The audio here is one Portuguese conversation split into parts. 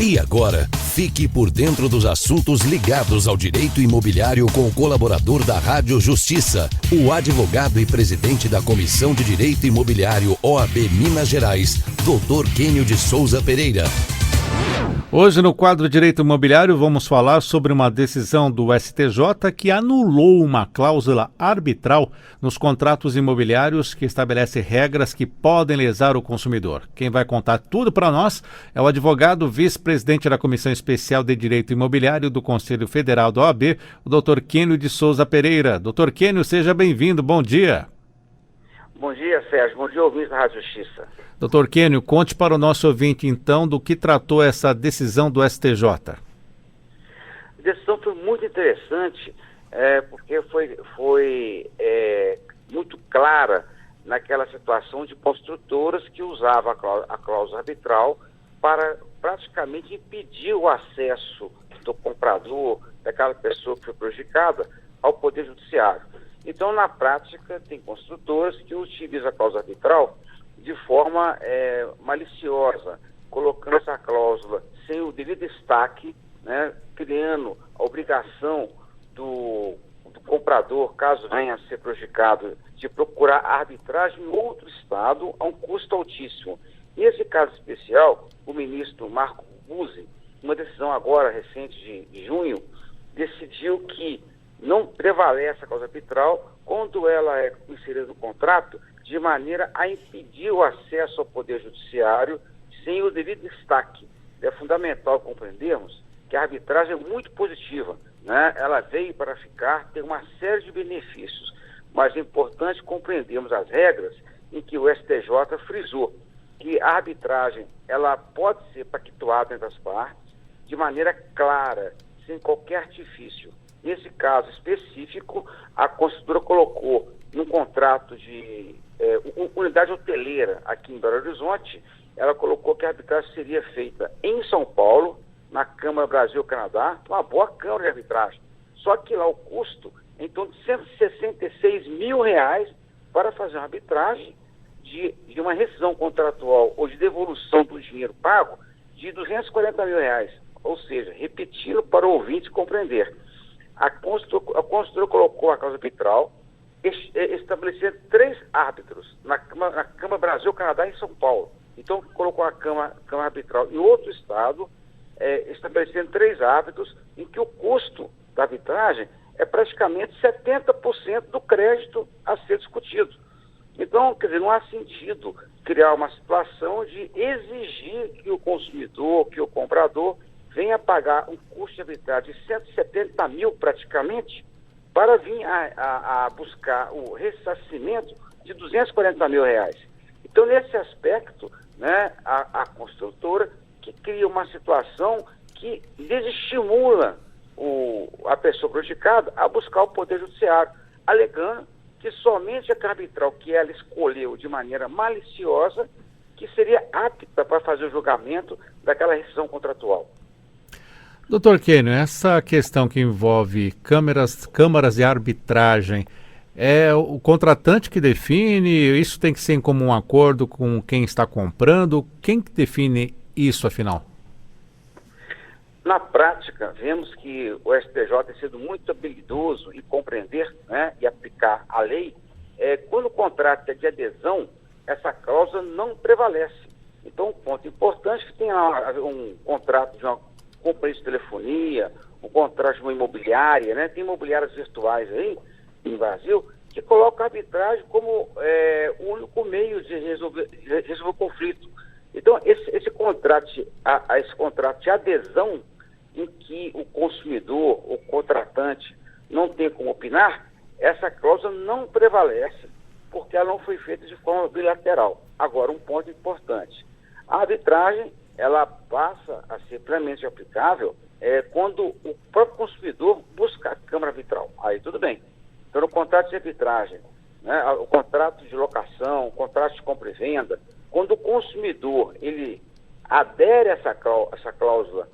E agora, fique por dentro dos assuntos ligados ao direito imobiliário com o colaborador da Rádio Justiça, o advogado e presidente da Comissão de Direito Imobiliário OAB Minas Gerais, Dr. Quênio de Souza Pereira. Hoje no quadro Direito Imobiliário vamos falar sobre uma decisão do STJ que anulou uma cláusula arbitral nos contratos imobiliários que estabelece regras que podem lesar o consumidor. Quem vai contar tudo para nós é o advogado vice-presidente da Comissão Especial de Direito Imobiliário do Conselho Federal da OAB, o Dr. Quênio de Souza Pereira. Dr. Quênio, seja bem-vindo, bom dia. Bom dia, Sérgio. Bom dia, ouvintes da Rádio Justiça. Dr. Quênio, conte para o nosso ouvinte, então, do que tratou essa decisão do STJ. A decisão foi muito interessante, porque foi muito clara naquela situação de construtoras que usavam a cláusula arbitral para praticamente impedir o acesso do comprador, daquela pessoa que foi prejudicada, ao Poder Judiciário. Então, na prática, tem construtoras que utilizam a cláusula arbitral de forma maliciosa, colocando essa cláusula sem o devido destaque, né, criando a obrigação do comprador, caso venha a ser prejudicado, de procurar arbitragem em outro estado a um custo altíssimo. Nesse caso especial, o ministro Marco Buzzi, uma decisão agora recente de junho, decidiu que não prevalece a cláusula arbitral quando ela é inserida no contrato de maneira a impedir o acesso ao Poder Judiciário sem o devido destaque. É fundamental compreendermos que a arbitragem é muito positiva, né? Ela veio para ficar, tem uma série de benefícios, mas é importante compreendermos as regras em que o STJ frisou que a arbitragem ela pode ser pactuada entre as partes de maneira clara, sem qualquer artifício. Nesse caso específico, a construtora colocou num contrato de unidade hoteleira aqui em Belo Horizonte, ela colocou que a arbitragem seria feita em São Paulo, na Câmara Brasil-Canadá, uma boa câmara de arbitragem. Só que lá o custo é em torno de R$166 mil para fazer uma arbitragem de uma rescisão contratual ou de devolução do dinheiro pago de R$240 mil. Ou seja, repetindo para o ouvinte compreender. A construtora colocou a causa arbitral, estabelecendo 3 árbitros na Câmara Brasil-Canadá em São Paulo. Então, colocou a Câmara arbitral em outro estado, estabelecendo 3 árbitros, em que o custo da arbitragem é praticamente 70% do crédito a ser discutido. Então, quer dizer, não há sentido criar uma situação de exigir que o consumidor, que o comprador, venha pagar um custo de arbitragem de 170 mil praticamente para vir a buscar o ressarcimento de R$240 mil. Então, nesse aspecto, né, a construtora que cria uma situação que desestimula a pessoa prejudicada a buscar o Poder Judiciário, alegando que somente a arbitral que ela escolheu de maneira maliciosa que seria apta para fazer o julgamento daquela rescisão contratual. Doutor Quênio, essa questão que envolve câmaras de arbitragem, é o contratante que define? Isso tem que ser em comum acordo com quem está comprando? Quem que define isso, afinal? Na prática, vemos que o STJ tem sido muito habilidoso em compreender, né, e aplicar a lei. Quando o contrato é de adesão, essa cláusula não prevalece. Então, um ponto importante é que tem um contrato de uma companhia de telefonia, um contrato de uma imobiliária, né? Tem imobiliárias virtuais aí no Brasil que colocam a arbitragem como o único meio de resolver o conflito. Então, esse contrato de adesão, em que o consumidor, o contratante, não tem como opinar, essa cláusula não prevalece, porque ela não foi feita de forma bilateral. Agora, um ponto importante. A arbitragem, ela passa a ser plenamente aplicável quando o próprio consumidor busca a Câmara Arbitral. Aí tudo bem. Então, no contrato de arbitragem, né, o contrato de locação, o contrato de compra e venda, quando o consumidor ele adere a essa cláusula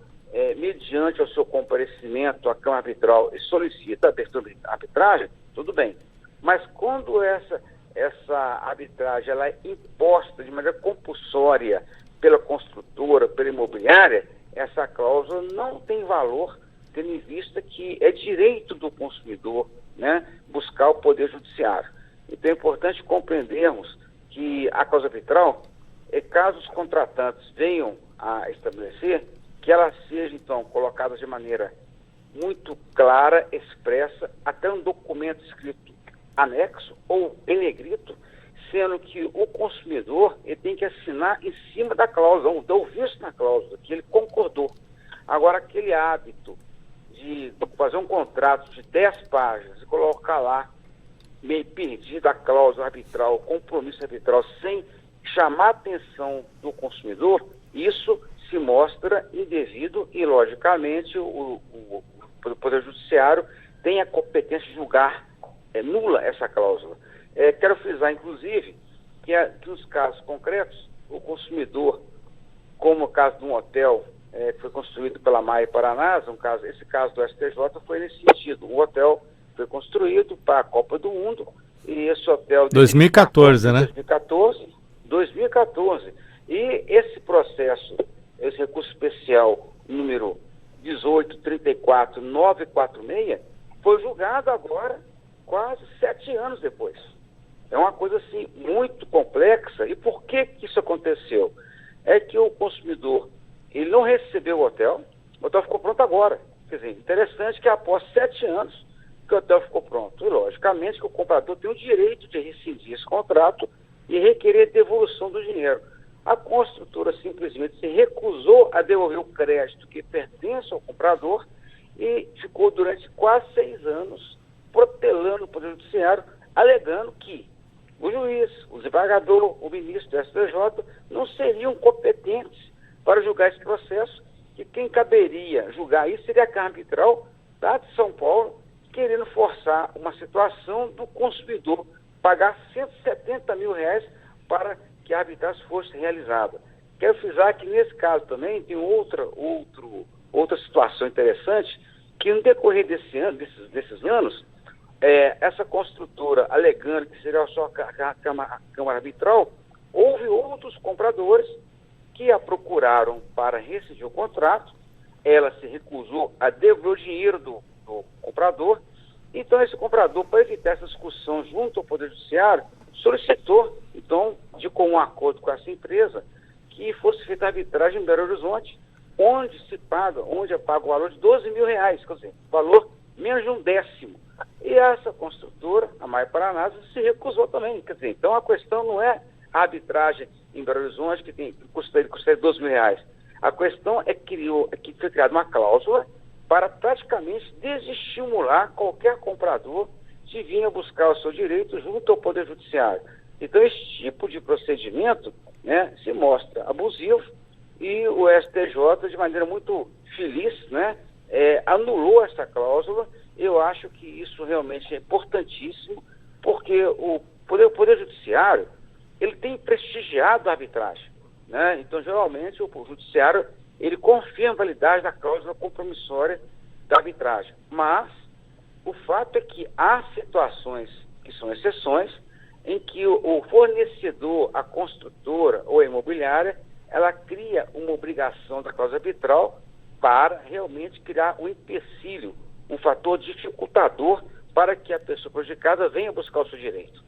mediante o seu comparecimento à Câmara Arbitral e solicita a abertura de arbitragem, tudo bem. Mas quando essa arbitragem ela é imposta de maneira compulsória pela construtora, pela imobiliária, essa cláusula não tem valor, tendo em vista que é direito do consumidor, né, buscar o Poder Judiciário. Então é importante compreendermos que a cláusula arbitral, caso os contratantes venham a estabelecer, que ela seja, então, colocada de maneira muito clara, expressa, até um documento escrito anexo ou em negrito, sendo que o consumidor ele tem que assinar em cima da cláusula, dar o visto na cláusula, que ele concordou. Agora, aquele hábito de fazer um contrato de 10 páginas e colocar lá, meio perdida a cláusula arbitral, o compromisso arbitral, sem chamar a atenção do consumidor, isso se mostra indevido e, logicamente, o Poder Judiciário tem a competência de julgar nula essa cláusula. Quero frisar, inclusive, que nos casos concretos, o consumidor, como o caso de um hotel que foi construído pela Maia Paranasa, esse caso do STJ foi nesse sentido. O hotel foi construído para a Copa do Mundo e esse hotel... 2014, né? 2014. E esse processo, esse recurso especial número 18.34.946, foi julgado agora quase 7 anos depois. É uma coisa assim muito complexa. E por que isso aconteceu? É que o consumidor, ele não recebeu o hotel ficou pronto agora. Quer dizer, interessante que após 7 anos que o hotel ficou pronto. E logicamente que o comprador tem o direito de rescindir esse contrato e requerer devolução do dinheiro. A construtora simplesmente se recusou a devolver o crédito que pertence ao comprador e ficou durante quase 6 anos protelando o Poder Judiciário, alegando que o juiz, o desembargador, o ministro do STJ não seriam competentes para julgar esse processo, que quem caberia julgar isso seria a Câmara Arbitral da de São Paulo, querendo forçar uma situação do consumidor pagar R$170 mil para que a arbitragem fosse realizada. Quero frisar que nesse caso também tem outra situação interessante, que no decorrer desses anos, essa construtora alegando que seria só a Câmara Arbitral, houve outros compradores que a procuraram para rescindir o contrato, ela se recusou a devolver o dinheiro do comprador, então esse comprador, para evitar essa discussão junto ao Poder Judiciário, solicitou, então, de comum acordo com essa empresa, que fosse feita a arbitragem em Belo Horizonte, onde é pago o valor de R$12 mil, quer dizer, valor menos de 1/10. E essa construtora, a Maia Paranasa, se recusou também. Quer dizer, então a questão não é a arbitragem em Belo Horizonte, que custa R$12 mil. A questão é que foi criada uma cláusula para praticamente desestimular qualquer comprador de vir a buscar o seu direito junto ao Poder Judiciário. Então, esse tipo de procedimento, né, se mostra abusivo e o STJ, de maneira muito feliz, né, anulou essa cláusula. Eu acho que isso realmente é importantíssimo, porque o Poder Judiciário ele tem prestigiado a arbitragem, né? Então, geralmente, o Judiciário ele confia a validade da cláusula compromissória da arbitragem. Mas o fato é que há situações que são exceções, em que o fornecedor, a construtora ou a imobiliária, ela cria uma obrigação da cláusula arbitral para realmente criar um empecilho, um fator dificultador para que a pessoa prejudicada venha buscar o seu direito.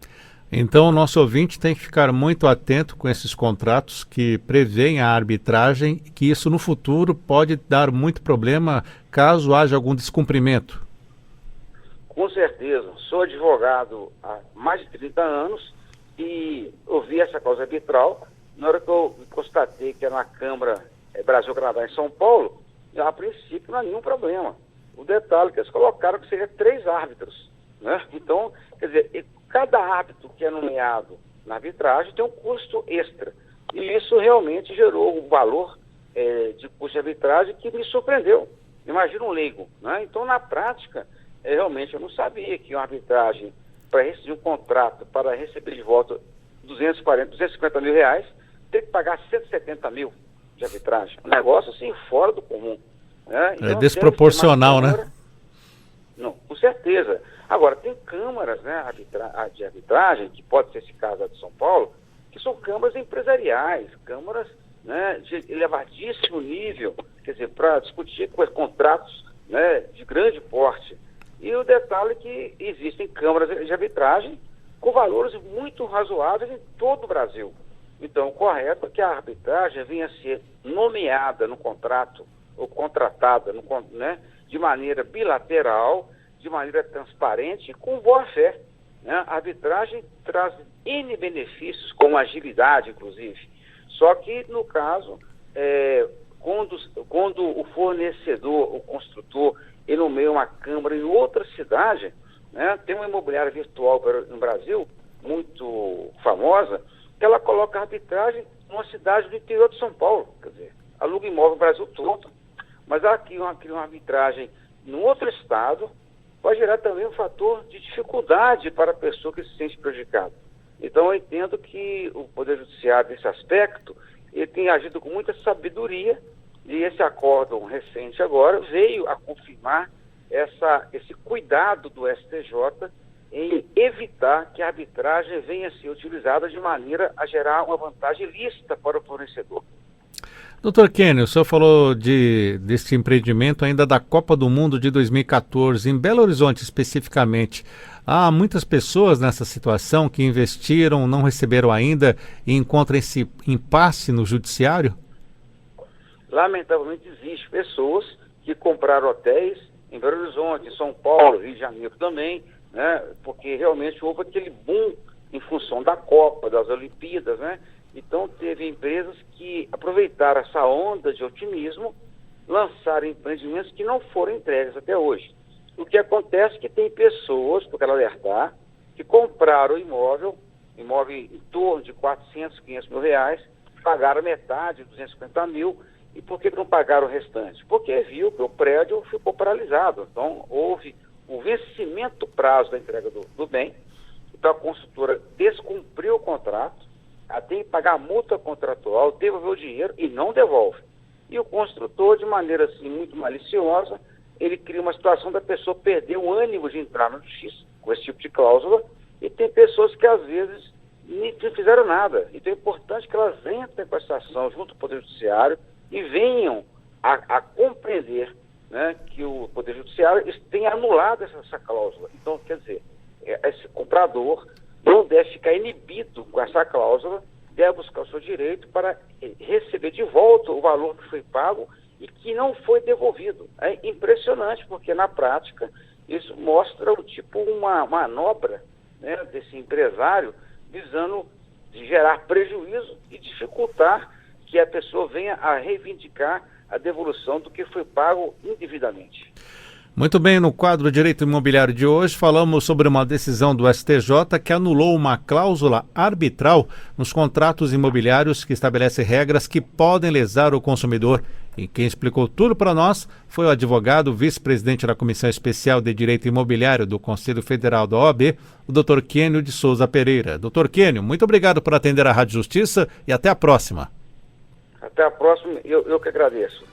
Então, o nosso ouvinte tem que ficar muito atento com esses contratos que prevêem a arbitragem, que isso no futuro pode dar muito problema caso haja algum descumprimento. Com certeza. Sou advogado há mais de 30 anos e ouvi essa cláusula arbitral. Na hora que eu constatei que era na Câmara Brasil-Canadá em São Paulo, a princípio não há nenhum problema. O detalhe é que eles colocaram que seria 3 árbitros, né? Então, quer dizer, cada árbitro que é nomeado na arbitragem tem um custo extra. E isso realmente gerou um valor de custo de arbitragem que me surpreendeu. Imagina um leigo, né? Então, na prática, realmente eu não sabia que uma arbitragem para rescindir um contrato, para receber de volta 250 mil reais, tem que pagar 170 mil de arbitragem. Um negócio assim fora do comum, né? Então, desproporcional, né? Não, com certeza. Agora, tem câmaras, né, de arbitragem, que pode ser esse caso de São Paulo, que são câmaras empresariais, câmaras né, de elevadíssimo nível, quer dizer, para discutir contratos, né, de grande porte. E o detalhe é que existem câmaras de arbitragem com valores muito razoáveis em todo o Brasil. Então, o correto é que a arbitragem venha a ser nomeada no contrato ou contratada, né, de maneira bilateral, de maneira transparente e com boa-fé. Né? A arbitragem traz N benefícios, como agilidade, inclusive. Só que, no caso, quando o fornecedor, o construtor, ele nomeia uma câmara em outra cidade, né? Tem uma imobiliária virtual no Brasil, muito famosa, que ela coloca a arbitragem numa cidade do interior de São Paulo, quer dizer, aluga imóvel no Brasil todo, mas aqui uma arbitragem num outro estado vai gerar também um fator de dificuldade para a pessoa que se sente prejudicada. Então eu entendo que o Poder Judiciário, nesse aspecto, ele tem agido com muita sabedoria, e esse acórdão recente agora veio a confirmar esse cuidado do STJ em evitar que a arbitragem venha a ser utilizada de maneira a gerar uma vantagem ilícita para o fornecedor. Doutor Kênio, o senhor falou desse empreendimento ainda da Copa do Mundo de 2014, em Belo Horizonte especificamente. Há muitas pessoas nessa situação que investiram, não receberam ainda e encontram esse impasse no judiciário? Lamentavelmente, existem pessoas que compraram hotéis em Belo Horizonte, em São Paulo, Rio de Janeiro também, né? Porque realmente houve aquele boom em função da Copa, das Olimpíadas, né? Então teve empresas que aproveitaram essa onda de otimismo, lançaram empreendimentos que não foram entregues até hoje. O que acontece é que tem pessoas, por quero alertar, que compraram o imóvel em torno de 400, 500 mil reais, pagaram metade, 250 mil, e por que não pagaram o restante? Porque viu que o prédio ficou paralisado. Então, houve o vencimento do prazo da entrega do bem. Então, a construtora descumpriu o contrato, ela tem que pagar a multa contratual, devolver o dinheiro e não devolve. E o construtor, de maneira assim, muito maliciosa, ele cria uma situação da pessoa perder o ânimo de entrar na justiça com esse tipo de cláusula, e tem pessoas que, às vezes, nem fizeram nada. Então, é importante que elas entrem com essa ação junto ao Poder Judiciário e venham a compreender, né, que o Poder Judiciário tem anulado essa cláusula. Então, quer dizer, esse comprador não deve ficar inibido com essa cláusula, deve buscar o seu direito para receber de volta o valor que foi pago e que não foi devolvido. É impressionante, porque na prática isso mostra uma manobra, né, desse empresário visando gerar prejuízo e dificultar que a pessoa venha a reivindicar a devolução do que foi pago indevidamente. Muito bem, no quadro Direito Imobiliário de hoje falamos sobre uma decisão do STJ que anulou uma cláusula arbitral nos contratos imobiliários que estabelece regras que podem lesar o consumidor. E quem explicou tudo para nós foi o advogado, vice-presidente da Comissão Especial de Direito Imobiliário do Conselho Federal da OAB, o Dr. Kênio de Souza Pereira. Dr. Kênio, muito obrigado por atender a Rádio Justiça e até a próxima. Até a próxima, eu que agradeço.